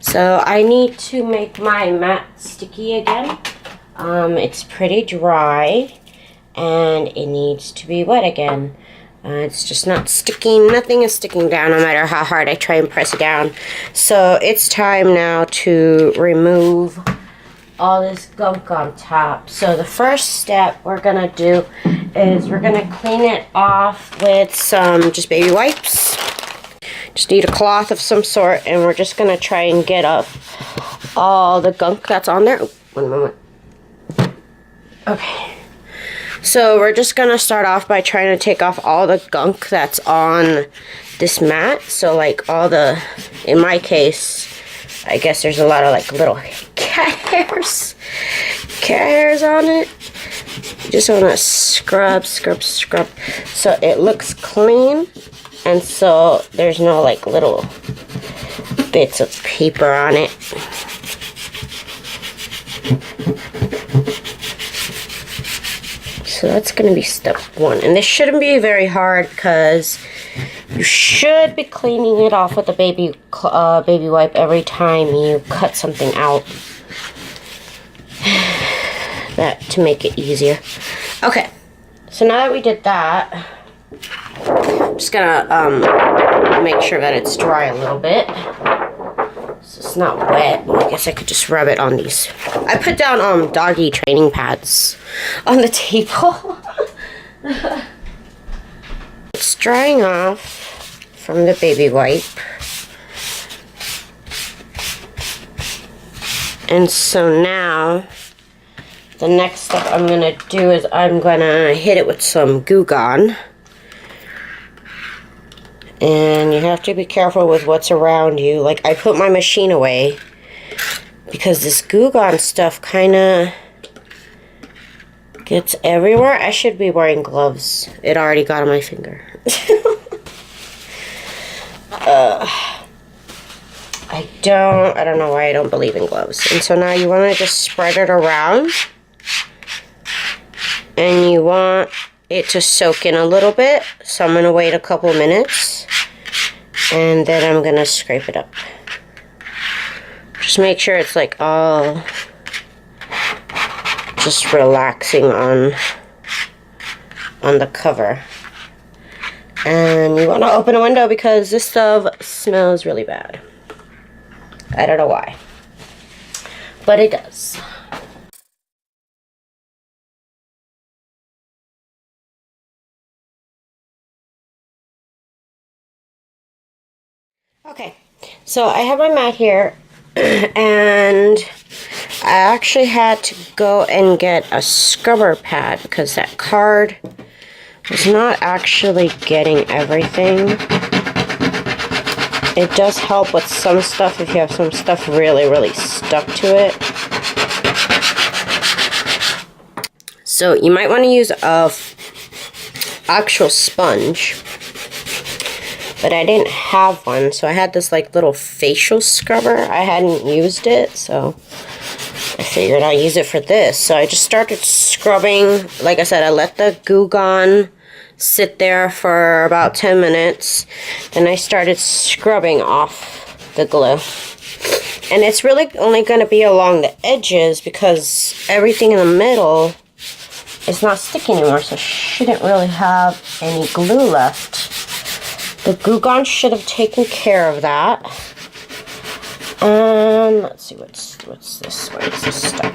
So I need to make my mat sticky again. It's pretty dry and it needs to be wet again. It's just not sticking. Nothing is sticking down no matter how hard I try and press it down. So it's time now to remove all this gunk on top. So the first step we're gonna do is we're gonna clean it off with some just baby wipes. Just need a cloth of some sort, and we're just gonna try and get up all the gunk that's on there. Oh, one moment. Okay. So we're just gonna start off by trying to take off all the gunk that's on this mat. So like all the, in my case, I guess there's a lot of like little cat hairs on it. You just wanna scrub, scrub, scrub. So it looks clean, and so there's no like little bits of paper on it. So that's going to be step one. And this shouldn't be very hard because you should be cleaning it off with a baby wipe every time you cut something out. That to make it easier. Okay, so now that we did that, I'm just going to make sure that it's dry a little bit. So it's not wet. I guess I could just rub it on these. I put down doggy training pads on the table. It's drying off from the baby wipe. And so now the next step I'm going to do is I'm going to hit it with some Googan. And you have to be careful with what's around you. Like, I put my machine away because this Googan stuff kind of gets everywhere. I should be wearing gloves. It already got on my finger. I don't know why I don't believe in gloves. And so now you want to just spread it around. And you want it to soak in a little bit. So I'm going to wait a couple minutes. And then I'm going to scrape it up. Just make sure it's like all just relaxing on the cover. And you want to open a window because this stuff smells really bad. I don't know why, but it does. Okay, so I have my mat here, and I actually had to go and get a scrubber pad because that card was not actually getting everything. It does help with some stuff if you have some stuff really, really stuck to it. So you might want to use a actual sponge. But I didn't have one, so I had this like little facial scrubber. I hadn't used it, so I figured I'll use it for this. So I just started scrubbing. Like I said, I let the Googan sit there for about 10 minutes. Then I started scrubbing off the glue. And it's really only going to be along the edges because everything in the middle is not sticking anymore, so shouldn't really have any glue left. The Googan should have taken care of that. Let's see, what's this? Where is this stuck?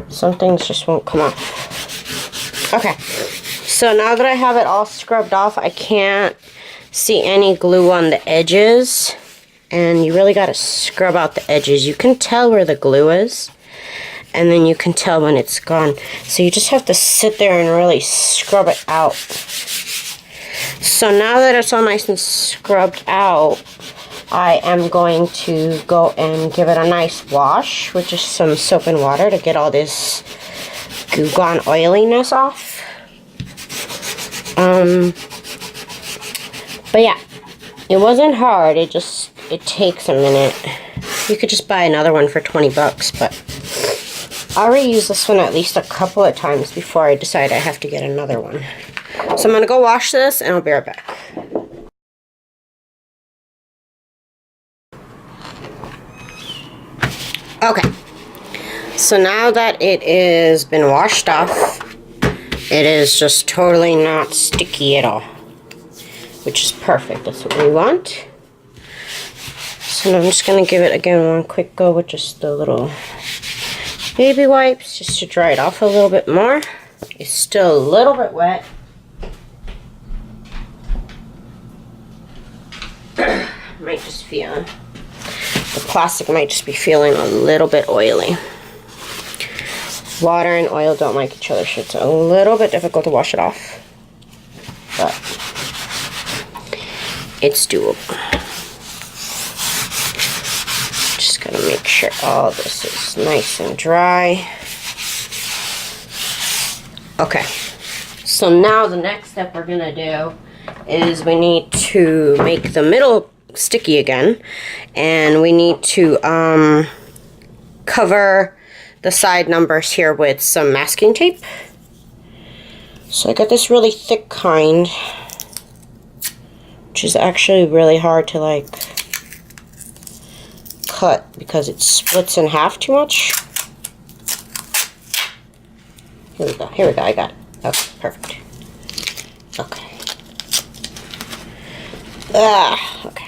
Some things just won't come off. Okay, so now that I have it all scrubbed off, I can't see any glue on the edges. And you really got to scrub out the edges. You can tell where the glue is. And then you can tell when it's gone. So you just have to sit there and really scrub it out. So now that it's all nice and scrubbed out, I am going to go and give it a nice wash with just some soap and water to get all this Googan oiliness off. But yeah, it wasn't hard. It takes a minute. You could just buy another one for 20 bucks, but I already used this one at least a couple of times before I decide I have to get another one. So I'm going to go wash this and I'll be right back. Okay, so now that it has been washed off, it is just totally not sticky at all, which is perfect. That's what we want. So now I'm just going to give it again one quick go with just the little baby wipes just to dry it off a little bit more. It's still a little bit wet. Might just feel, the plastic might just be feeling a little bit oily. Water and oil don't like each other, so it's a little bit difficult to wash it off, but it's doable. Just gotta make sure all this is nice and dry. Okay, so now the next step we're gonna do is we need to make the middle sticky again, and we need to cover the side numbers here with some masking tape. So I got this really thick kind, which is actually really hard to like cut because it splits in half too much. Here we go, I got it. Okay, perfect. Okay. Okay.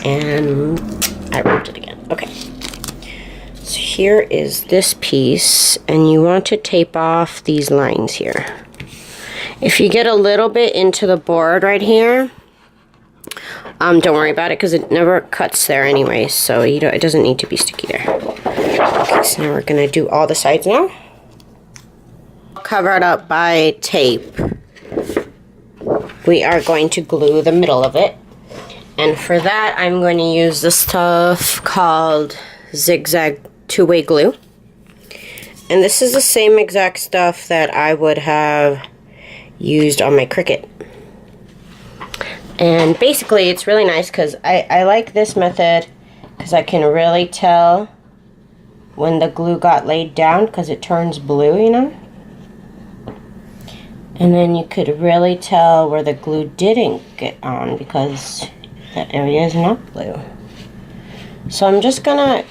And I wrapped it again. Okay. So here is this piece, and you want to tape off these lines here. If you get a little bit into the board right here, don't worry about it because it never cuts there anyway, so it doesn't need to be sticky there. Okay, so now we're gonna do all the sides now. Covered up by tape, we are going to glue the middle of it, and for that I'm going to use this stuff called zigzag two-way glue, and this is the same exact stuff that I would have used on my Cricut. And basically it's really nice because I like this method because I can really tell when the glue got laid down because it turns blue, you know. And then you could really tell where the glue didn't get on because that area is not blue. So I'm just gonna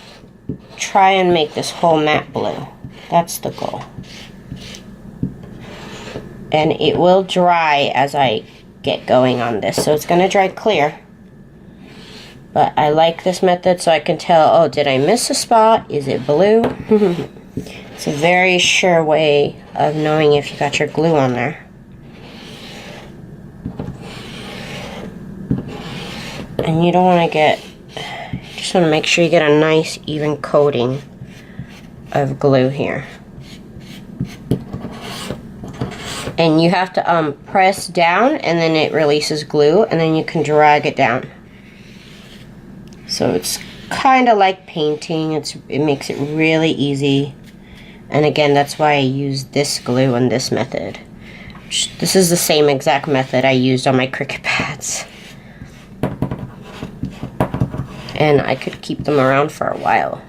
try and make this whole mat blue. That's the goal. And it will dry as I get going on this. So it's gonna dry clear. But I like this method so I can tell, oh, did I miss a spot? Is it blue? It's a very sure way of knowing if you got your glue on there. And you don't want to get, just want to make sure you get a nice even coating of glue here. And you have to press down and then it releases glue and then you can drag it down. So it's kind of like painting. It makes it really easy. And again, that's why I use this glue and this method. This is the same exact method I used on my Cricut pads. And I could keep them around for a while.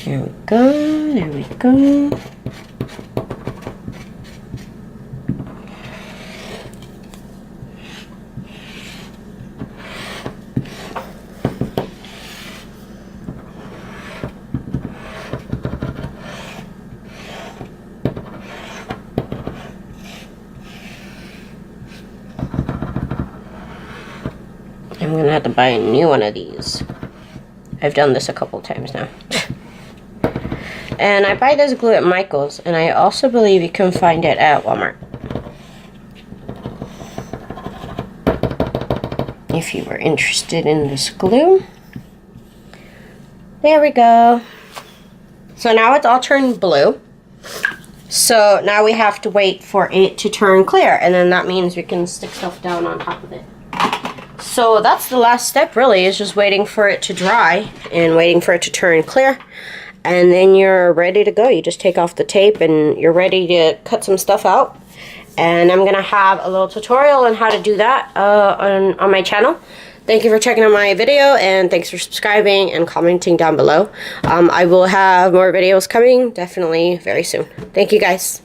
There we go, there we go. I'm gonna have to buy a new one of these. I've done this a couple times now. And I buy this glue at Michael's, and I also believe you can find it at Walmart. If you were interested in this glue. There we go. So now it's all turned blue. So now we have to wait for it to turn clear, and then that means we can stick stuff down on top of it. So that's the last step really, is just waiting for it to dry and waiting for it to turn clear. And then you're ready to go. You just take off the tape and you're ready to cut some stuff out. And I'm going to have a little tutorial on how to do that on my channel. Thank you for checking out my video, and thanks for subscribing and commenting down below. I will have more videos coming definitely very soon. Thank you guys.